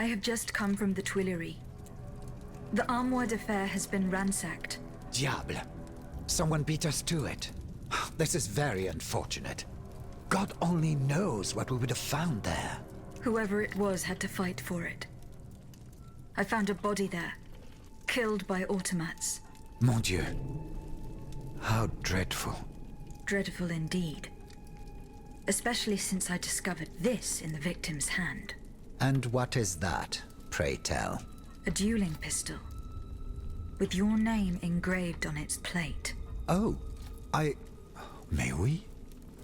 I have just come from the Tuileries. The Armoire de Fer has been ransacked. Diable. Someone beat us to it. This is very unfortunate. God only knows what we would have found there. Whoever it was had to fight for it. I found a body there, killed by automats. Mon Dieu. How dreadful. Dreadful indeed. Especially since I discovered this in the victim's hand. And what is that, pray tell? A dueling pistol, with your name engraved on its plate. Oh, May we?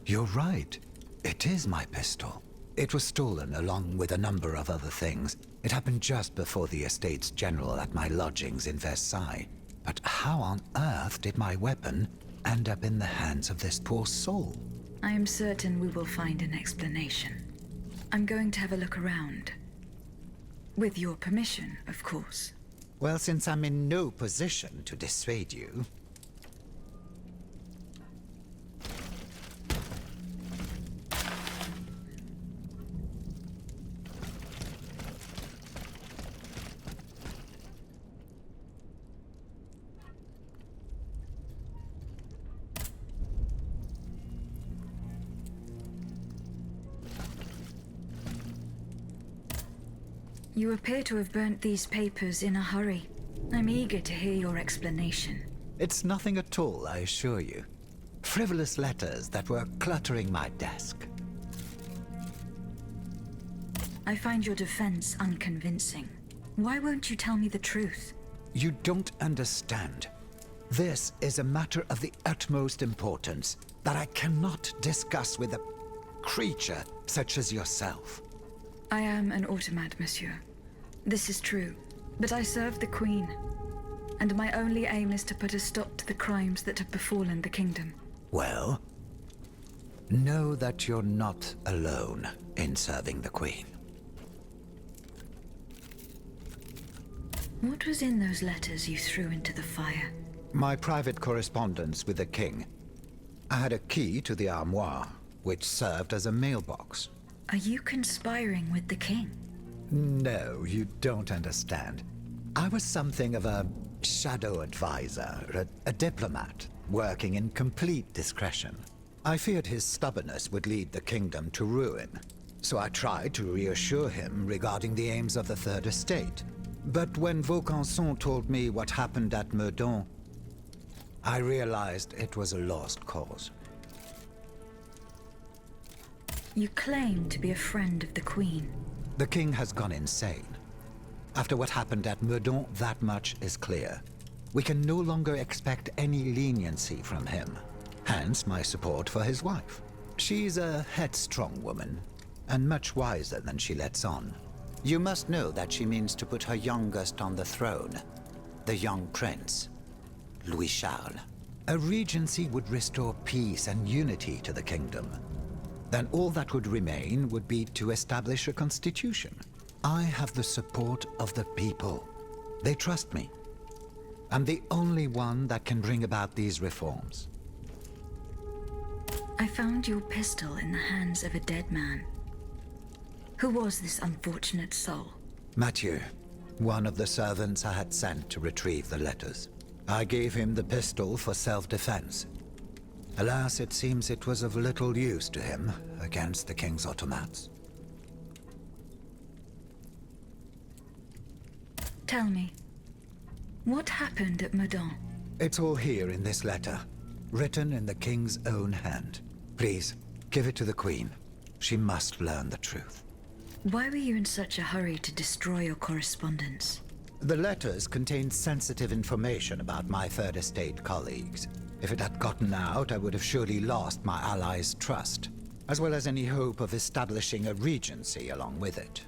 You're right. It is my pistol. It was stolen along with a number of other things. It happened just before the Estates General at my lodgings in Versailles. But how on earth did my weapon end up in the hands of this poor soul? I am certain we will find an explanation. I'm going to have a look around. With your permission, of course. Well, since I'm in no position to dissuade you... You appear to have burnt these papers in a hurry. I'm eager to hear your explanation. It's nothing at all, I assure you. Frivolous letters that were cluttering my desk. I find your defense unconvincing. Why won't you tell me the truth? You don't understand. This is a matter of the utmost importance that I cannot discuss with a creature such as yourself. I am an automat, monsieur. This is true. But I serve the Queen. And my only aim is to put a stop to the crimes that have befallen the kingdom. Well, know that you're not alone in serving the Queen. What was in those letters you threw into the fire? My private correspondence with the King. I had a key to the armoire, which served as a mailbox. Are you conspiring with the King? No, you don't understand. I was something of a shadow advisor, a diplomat, working in complete discretion. I feared his stubbornness would lead the kingdom to ruin, so I tried to reassure him regarding the aims of the Third Estate. But when Vaucanson told me what happened at Meudon, I realized it was a lost cause. You claim to be a friend of the Queen. The King has gone insane. After what happened at Meudon, that much is clear. We can no longer expect any leniency from him. Hence my support for his wife. She's a headstrong woman, and much wiser than she lets on. You must know that she means to put her youngest on the throne, the young prince, Louis Charles. A regency would restore peace and unity to the kingdom. Then all that would remain would be to establish a constitution. I have the support of the people. They trust me. I'm the only one that can bring about these reforms. I found your pistol in the hands of a dead man. Who was this unfortunate soul? Mathieu, one of the servants I had sent to retrieve the letters. I gave him the pistol for self-defense. Alas, it seems it was of little use to him against the King's automats. Tell me, what happened at Meudon? It's all here in this letter, written in the King's own hand. Please, give it to the Queen. She must learn the truth. Why were you in such a hurry to destroy your correspondence? The letters contained sensitive information about my Third Estate colleagues. If it had gotten out, I would have surely lost my allies' trust, as well as any hope of establishing a regency along with it.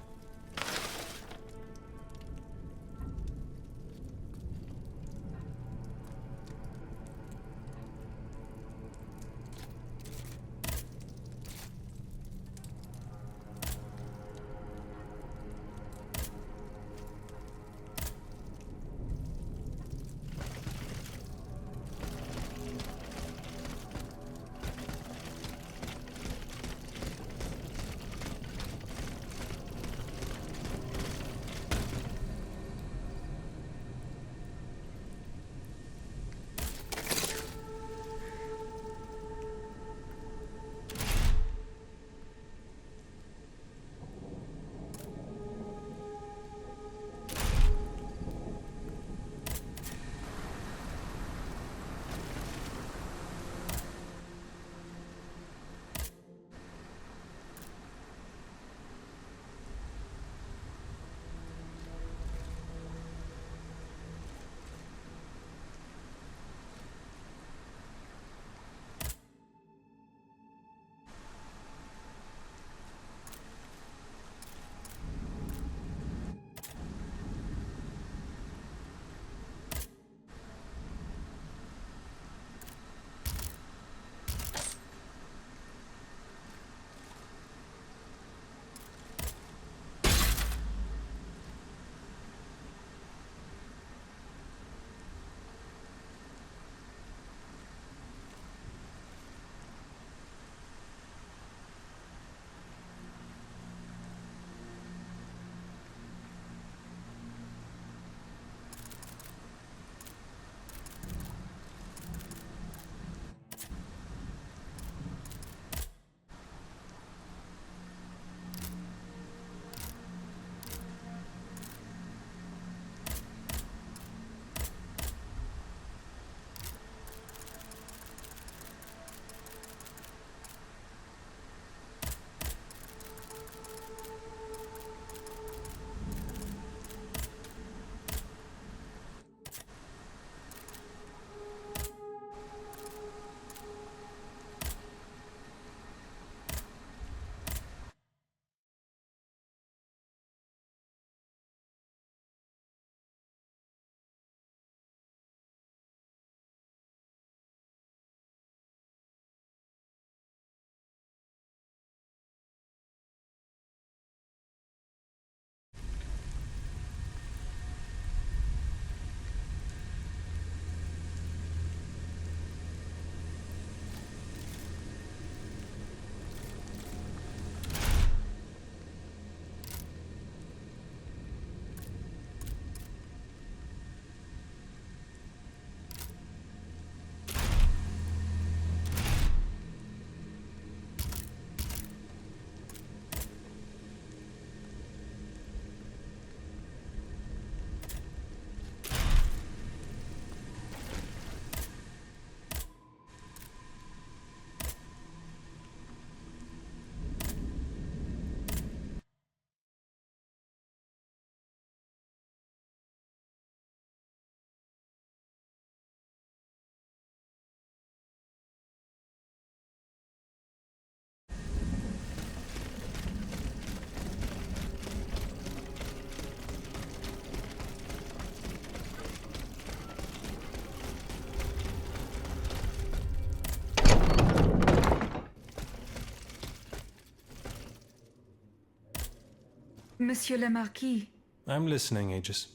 Monsieur le Marquis, I'm listening, Aegis.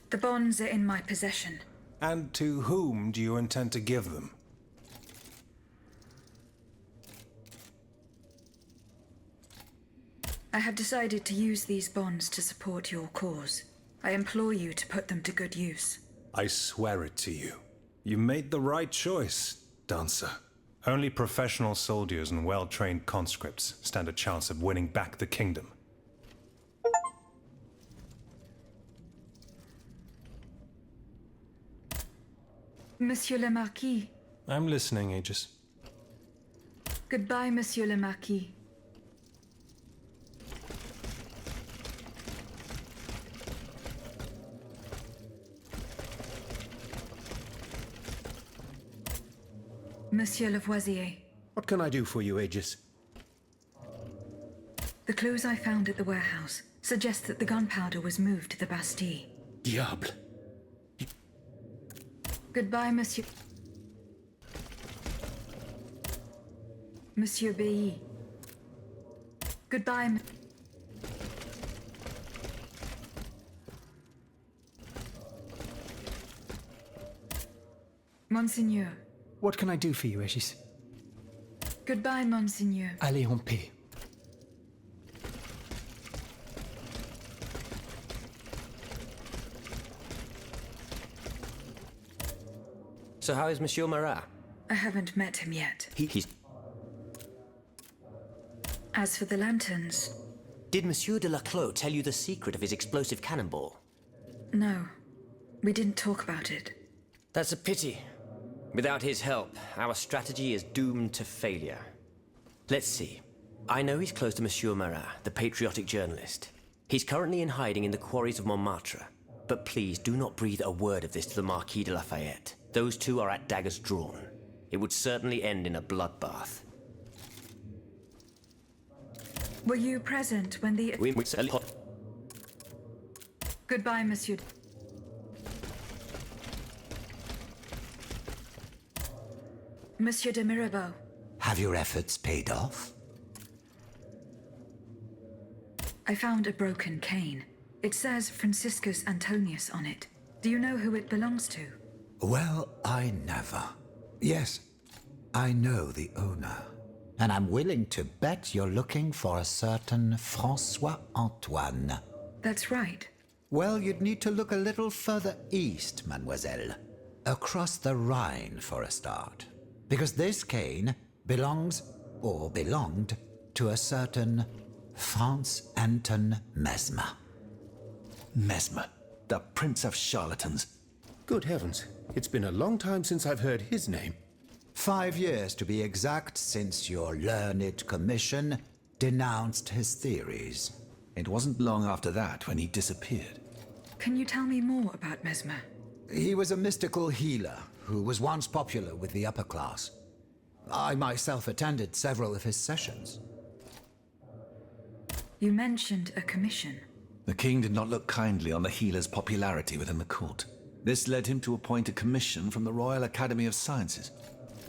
the bonds are in my possession. And to whom do you intend to give them? I have decided to use these bonds to support your cause. I implore you to put them to good use. I swear it to you. You made the right choice, Dancer. Only professional soldiers and well-trained conscripts stand a chance of winning back the kingdom. Monsieur le Marquis. I'm listening, Aegis. Goodbye, Monsieur le Marquis. Monsieur Lavoisier, What can I do for you, Aegis? the clues I found at the warehouse suggest that the gunpowder was moved to the Bastille. Diable! Goodbye, Monsieur. Monsieur Bailly. Goodbye. Monseigneur. What can I do for you, Aegis? Goodbye, Monseigneur. Allez en paix. So how is Monsieur Marat? I haven't met him yet. He's... As for the lanterns, Did Monsieur de Laclos tell you the secret of his explosive cannonball? no. We didn't talk about it. That's a pity. Without his help, our strategy is doomed to failure. Let's see. I know he's close to Monsieur Marat, the patriotic journalist. He's currently in hiding in the quarries of Montmartre. But please do not breathe a word of this to the Marquis de Lafayette. Those two are at daggers drawn. It would certainly end in a bloodbath. Were you present when the... Goodbye, Monsieur. Monsieur de Mirabeau. Have your efforts paid off? I found a broken cane. It says Franciscus Antonius on it. Do you know who it belongs to? Well, I never. Yes, I know the owner. And I'm willing to bet you're looking for a certain François Antoine. That's right. Well, you'd need to look a little further east, mademoiselle. Across the Rhine for a start. Because this cane belongs, or belonged, to a certain Franz Anton Mesmer. Mesmer, the prince of charlatans. Good heavens, it's been a long time since I've heard his name. 5 years to be exact since your learned commission denounced his theories. It wasn't long after that when he disappeared. Can you tell me more about Mesmer? He was a mystical healer who was once popular with the upper class. I myself attended several of his sessions. You mentioned a commission. The king did not look kindly on the healer's popularity within the court. This led him to appoint a commission from the Royal Academy of Sciences.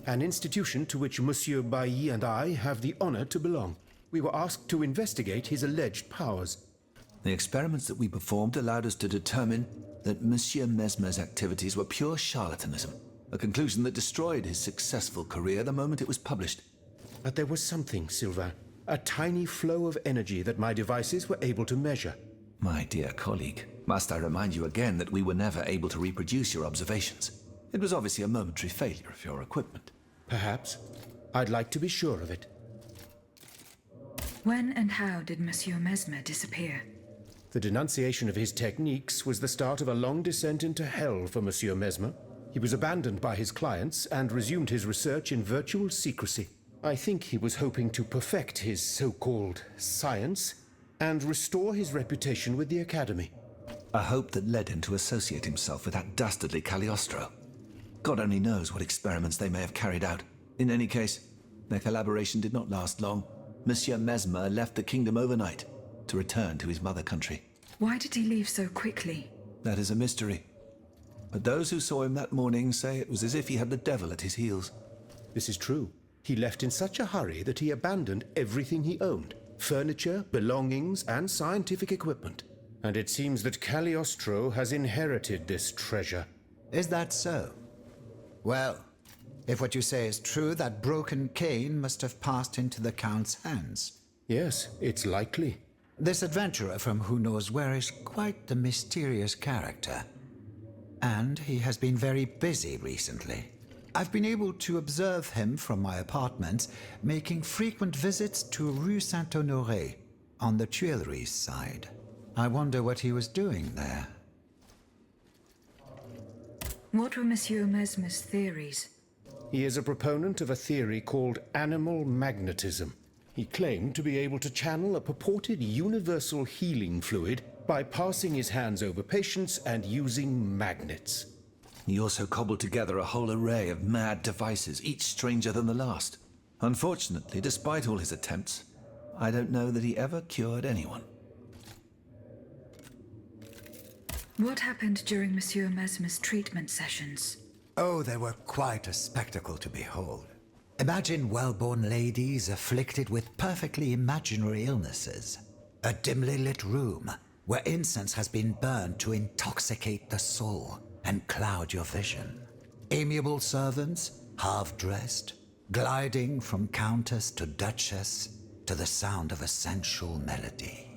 An institution to which Monsieur Bailly and I have the honor to belong. We were asked to investigate his alleged powers. The experiments that we performed allowed us to determine that Monsieur Mesmer's activities were pure charlatanism, a conclusion that destroyed his successful career the moment it was published. But there was something, Sylvain. A tiny flow of energy that my devices were able to measure. My dear colleague, must I remind you again that we were never able to reproduce your observations? It was obviously a momentary failure of your equipment. Perhaps. I'd like to be sure of it. When and how did Monsieur Mesmer disappear? The denunciation of his techniques was the start of a long descent into hell for Monsieur Mesmer. He was abandoned by his clients and resumed his research in virtual secrecy. I think he was hoping to perfect his so-called science and restore his reputation with the Academy. A hope that led him to associate himself with that dastardly Cagliostro. God only knows what experiments they may have carried out. In any case, their collaboration did not last long. Monsieur Mesmer left the kingdom overnight to return to his mother country. Why did he leave so quickly? That is a mystery. But those who saw him that morning say it was as if he had the devil at his heels. This is true. He left in such a hurry that he abandoned everything he owned. furniture, belongings, and scientific equipment. And it seems that Cagliostro has inherited this treasure. Is that so? Well, if what you say is true, that broken cane must have passed into the Count's hands. Yes, it's likely. This adventurer from who knows where is quite the mysterious character. And he has been very busy recently. I've been able to observe him from my apartment, making frequent visits to Rue Saint-Honoré, on the Tuileries side. I wonder what he was doing there. What were Monsieur Mesmer's theories? He is a proponent of a theory called animal magnetism. He claimed to be able to channel a purported universal healing fluid by passing his hands over patients and using magnets. He also cobbled together a whole array of mad devices, each stranger than the last. Unfortunately, despite all his attempts, I don't know that he ever cured anyone. What happened during Monsieur Mesmer's treatment sessions? Oh, they were quite a spectacle to behold. Imagine well-born ladies afflicted with perfectly imaginary illnesses. A dimly lit room where incense has been burned to intoxicate the soul and cloud your vision. Amiable servants, half-dressed, gliding from countess to duchess to the sound of a sensual melody.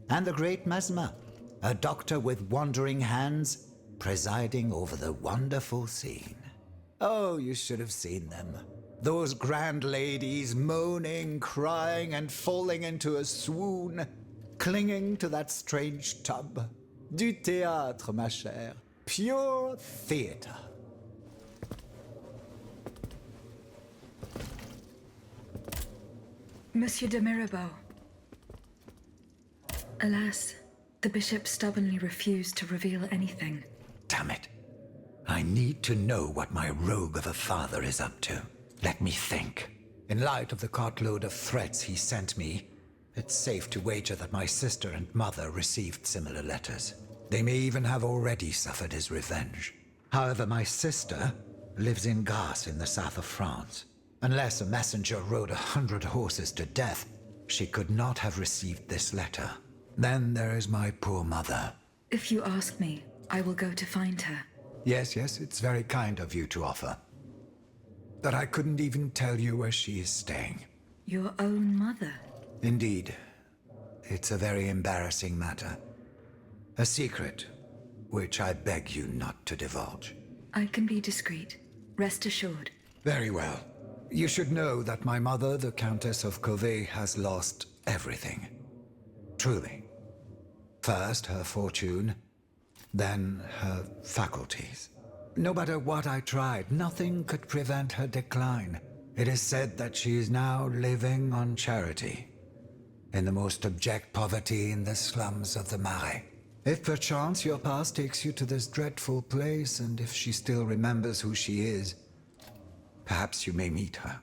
And the great Mesmer, a doctor with wandering hands, presiding over the wonderful scene. Oh, you should have seen them. Those grand ladies moaning, crying, and falling into a swoon, clinging to that strange tub. Du théâtre, ma chère. Pure theater. Monsieur de Mirabeau. Alas, the bishop stubbornly refused to reveal anything. Damn it. I need to know what my rogue of a father is up to. Let me think. In light of the cartload of threats he sent me, it's safe to wager that my sister and mother received similar letters. They may even have already suffered his revenge. However, my sister lives in Grasse in the south of France. Unless a messenger rode 100 horses to death, she could not have received this letter. Then there is my poor mother. If you ask me, I will go to find her. Yes, it's very kind of you to offer. But I couldn't even tell you where she is staying. Your own mother? Indeed. It's a very embarrassing matter. A secret, which I beg you not to divulge. I can be discreet. Rest assured. Very well. You should know that my mother, the Countess of Covey, has lost everything. Truly. First her fortune, then her faculties. No matter what I tried, nothing could prevent her decline. It is said that she is now living on charity, in the most abject poverty in the slums of the Marais. If perchance your past takes you to this dreadful place, and if she still remembers who she is, perhaps you may meet her.